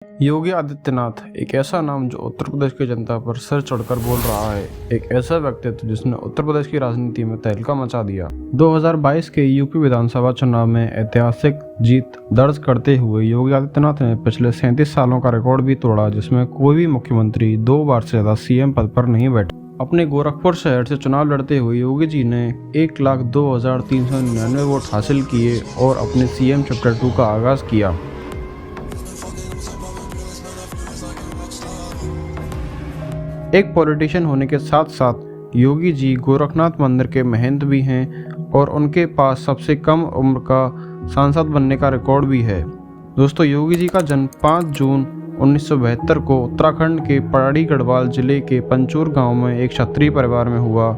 योगी आदित्यनाथ एक ऐसा नाम जो उत्तर प्रदेश की जनता पर सिर चढ़कर बोल रहा है। एक ऐसा व्यक्तित्व जिसने उत्तर प्रदेश की राजनीति में तहलका मचा दिया। 2022 के यूपी विधानसभा चुनाव में ऐतिहासिक जीत दर्ज करते हुए योगी आदित्यनाथ ने पिछले 37 सालों का रिकॉर्ड भी तोड़ा, जिसमें कोई भी मुख्यमंत्री 2 बार से ज्यादा सीएम पद पर नहीं बैठा। अपने गोरखपुर शहर से चुनाव लड़ते हुए योगी जी ने 1,02,399 वोट हासिल किए और अपने सीएम चैप्टर 2 का आगाज किया। एक पॉलिटिशियन होने के साथ साथ योगी जी गोरखनाथ मंदिर के महंत भी हैं और उनके पास सबसे कम उम्र का सांसद बनने का रिकॉर्ड भी है। दोस्तों, योगी जी का जन्म 5 जून 1972 को उत्तराखंड के पौड़ी गढ़वाल जिले के पंचूर गांव में एक क्षत्रिय परिवार में हुआ।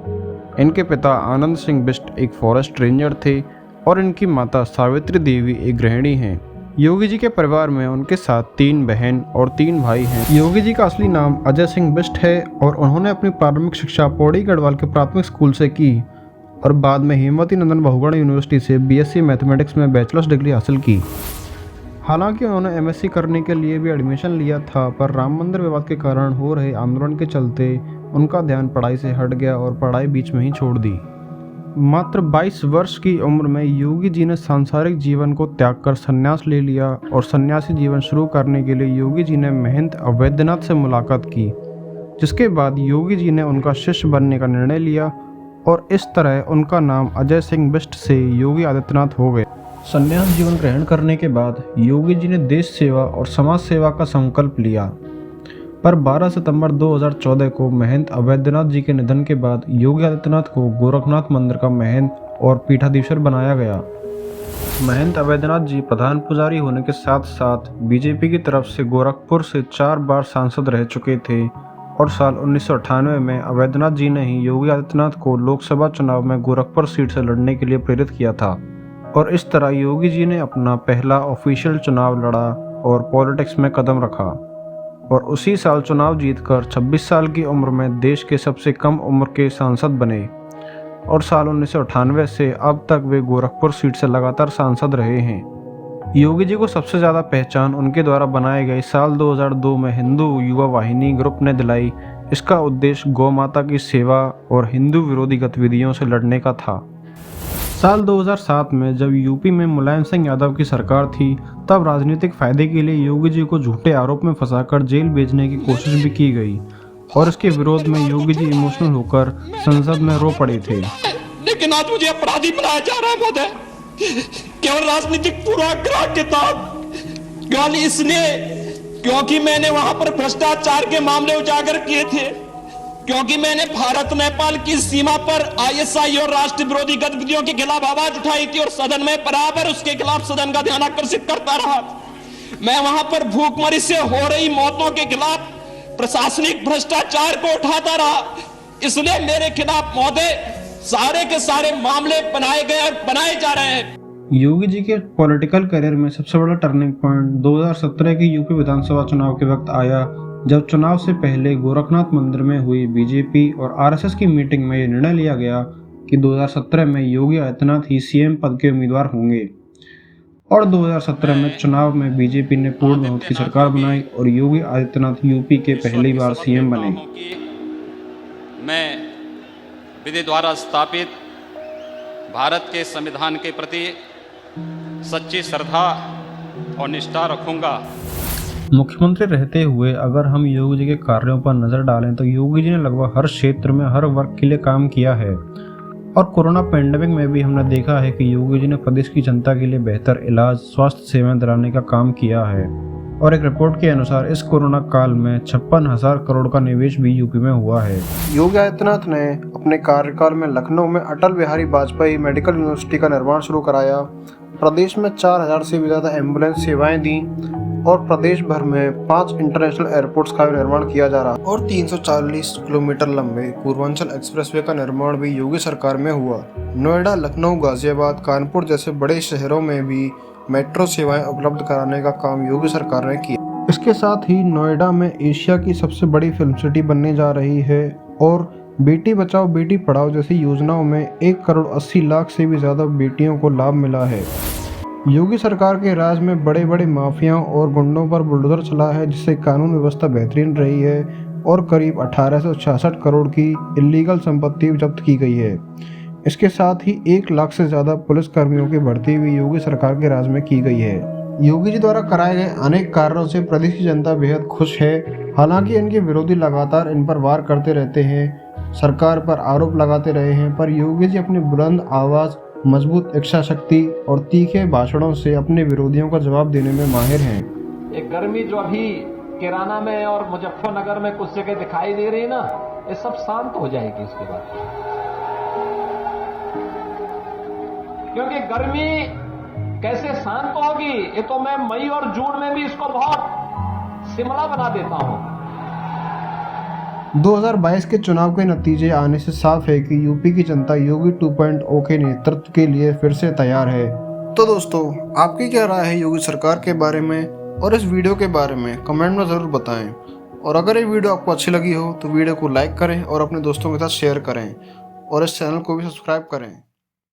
इनके पिता आनंद सिंह बिष्ट एक फॉरेस्ट रेंजर थे और इनकी माता सावित्री देवी एक गृहिणी हैं। योगी जी के परिवार में उनके साथ 3 बहन और 3 भाई हैं। योगी जी का असली नाम अजय सिंह बिष्ट है और उन्होंने अपनी प्रारंभिक शिक्षा पौड़ी गढ़वाल के प्राथमिक स्कूल से की और बाद में हेमवती नंदन बहुगुणा यूनिवर्सिटी से बीएससी मैथमेटिक्स में बैचलर्स डिग्री हासिल की। हालांकि उन्होंने एमएससी करने के लिए भी एडमिशन लिया था, पर राम मंदिर विवाद के कारण हो रहे आंदोलन के चलते उनका ध्यान पढ़ाई से हट गया और पढ़ाई बीच में ही छोड़ दी। मात्र 22 वर्ष की उम्र में योगी जी ने सांसारिक जीवन को त्याग कर संन्यास ले लिया और सन्यासी जीवन शुरू करने के लिए योगी जी ने महंत अवैधनाथ से मुलाकात की, जिसके बाद योगी जी ने उनका शिष्य बनने का निर्णय लिया और इस तरह उनका नाम अजय सिंह बिष्ट से योगी आदित्यनाथ हो गए। संन्यास जीवन ग्रहण करने के बाद योगी जी ने देश सेवा और समाज सेवा का संकल्प लिया, पर 12 सितंबर 2014 को महंत अवैधनाथ जी के निधन के बाद योगी आदित्यनाथ को गोरखनाथ मंदिर का महंत और पीठाधीश्वर बनाया गया। महंत अवैधनाथ जी प्रधान पुजारी होने के साथ साथ बीजेपी की तरफ से गोरखपुर से 4 बार सांसद रह चुके थे और साल 1998 में अवैधनाथ जी ने ही योगी आदित्यनाथ को लोकसभा चुनाव में गोरखपुर सीट से लड़ने के लिए प्रेरित किया था और इस तरह योगी जी ने अपना पहला ऑफिशियल चुनाव लड़ा और पॉलिटिक्स में कदम रखा और उसी साल चुनाव जीतकर 26 साल की उम्र में देश के सबसे कम उम्र के सांसद बने और साल 1998 से अब तक वे गोरखपुर सीट से लगातार सांसद रहे हैं। योगी जी को सबसे ज़्यादा पहचान उनके द्वारा बनाए गए साल 2002 में हिंदू युवा वाहिनी ग्रुप ने दिलाई। इसका उद्देश्य गौ माता की सेवा और हिंदू विरोधी गतिविधियों से लड़ने का था। साल 2007 में जब यूपी में मुलायम सिंह यादव की सरकार थी, तब राजनीतिक फायदे के लिए योगी जी को झूठे आरोप में फंसाकर जेल भेजने की कोशिश भी की गई और इसके विरोध में योगी जी इमोशनल होकर संसद में रो पड़े थे। लेकिन आज मुझे अपराधी बनाया जा रहा है महोदय, केवल राजनीतिक पूर्वाग्रह के तहत, केवल इसलिए क्योंकि मैंने वहां पर भ्रष्टाचार के मामले उजागर किए थे, क्योंकि मैंने भारत नेपाल की सीमा पर आईएसआई और राष्ट्र विरोधी गतिविधियों के खिलाफ आवाज उठाई थी और सदन में बराबर उसके खिलाफ सदन का ध्यान आकर्षित करता रहा। मैं वहां पर भूखमरी से हो रही मौतों के खिलाफ प्रशासनिक भ्रष्टाचार को उठाता रहा। इसलिए मेरे खिलाफ महोदय सारे के सारे मामले बनाए गए और बनाए जा रहे हैं। योगी जी के पॉलिटिकल करियर में सबसे बड़ा टर्निंग पॉइंट 2017 के यूपी विधानसभा चुनाव के वक्त आया, जब चुनाव से पहले गोरखनाथ मंदिर में हुई बीजेपी और आरएसएस की मीटिंग में यह निर्णय लिया गया कि 2017 में योगी आदित्यनाथ ही सीएम पद के उम्मीदवार होंगे और 2017 में चुनाव में बीजेपी ने पूर्ण बहुमत की सरकार बनाई और योगी आदित्यनाथ यूपी के पहली बार सीएम बने। मैं विधि द्वारा स्थापित भारत के संविधान के प्रति सच्ची श्रद्धा और निष्ठा रखूंगा। मुख्यमंत्री रहते हुए अगर हम योगी जी के कार्यों पर नज़र डालें तो योगी जी ने लगभग हर क्षेत्र में हर वर्ग के लिए काम किया है और कोरोना पैंडेमिक में भी हमने देखा है कि योगी जी ने प्रदेश की जनता के लिए बेहतर इलाज, स्वास्थ्य सेवाएं दिलाने का काम किया है और एक रिपोर्ट के अनुसार इस कोरोना काल में 56,000 करोड़ का निवेश भी यूपी में हुआ है। योगी आदित्यनाथ ने अपने कार्यकाल में लखनऊ में अटल बिहारी वाजपेयी मेडिकल यूनिवर्सिटी का निर्माण शुरू कराया, प्रदेश में 4,000 से भी ज़्यादा एम्बुलेंस सेवाएं दी और प्रदेश भर में 5 इंटरनेशनल एयरपोर्ट्स का निर्माण किया जा रहा और 340 किलोमीटर लंबे पूर्वांचल एक्सप्रेसवे का निर्माण भी योगी सरकार में हुआ। नोएडा, लखनऊ, गाजियाबाद, कानपुर जैसे बड़े शहरों में भी मेट्रो सेवाएं उपलब्ध कराने का काम योगी सरकार ने किया। इसके साथ ही नोएडा में एशिया की सबसे बड़ी फिल्म सिटी बनने जा रही है और बेटी बचाओ बेटी पढ़ाओ जैसी योजनाओं में 1,80,00,000 से भी ज़्यादा बेटियों को लाभ मिला है। योगी सरकार के राज में बड़े बड़े माफियाओं और गुंडों पर बुलडोजर चला है, जिससे कानून व्यवस्था बेहतरीन रही है और करीब 1866 करोड़ की इलीगल संपत्ति जब्त की गई है। इसके साथ ही 1 लाख से ज़्यादा पुलिस कर्मियों की भर्ती भी योगी सरकार के राज में की गई है। योगी जी द्वारा कराए गए अनेक कार्यों से प्रदेश की जनता बेहद खुश है। हालांकि इनके विरोधी लगातार इन पर वार करते रहते हैं, सरकार पर आरोप लगाते रहे हैं, पर योगी जी अपनी बुलंद आवाज़, मजबूत इच्छा शक्ति और तीखे भाषणों से अपने विरोधियों का जवाब देने में माहिर हैं। एक गर्मी जो अभी किराना में और मुजफ्फरनगर में कुछ जगह दिखाई दे रही ना, ये सब शांत हो जाएगी इसके बाद, क्योंकि गर्मी कैसे शांत होगी ये तो मैं मई और जून में भी इसको बहुत शिमला बना देता हूं। 2022 के चुनाव के नतीजे आने से साफ है कि यूपी की जनता योगी 2.0 के नेतृत्व के लिए फिर से तैयार है। तो दोस्तों, आपकी क्या राय है योगी सरकार के बारे में और इस वीडियो के बारे में कमेंट में ज़रूर बताएं। और अगर ये वीडियो आपको अच्छी लगी हो तो वीडियो को लाइक करें और अपने दोस्तों के साथ शेयर करें और इस चैनल को भी सब्सक्राइब करें।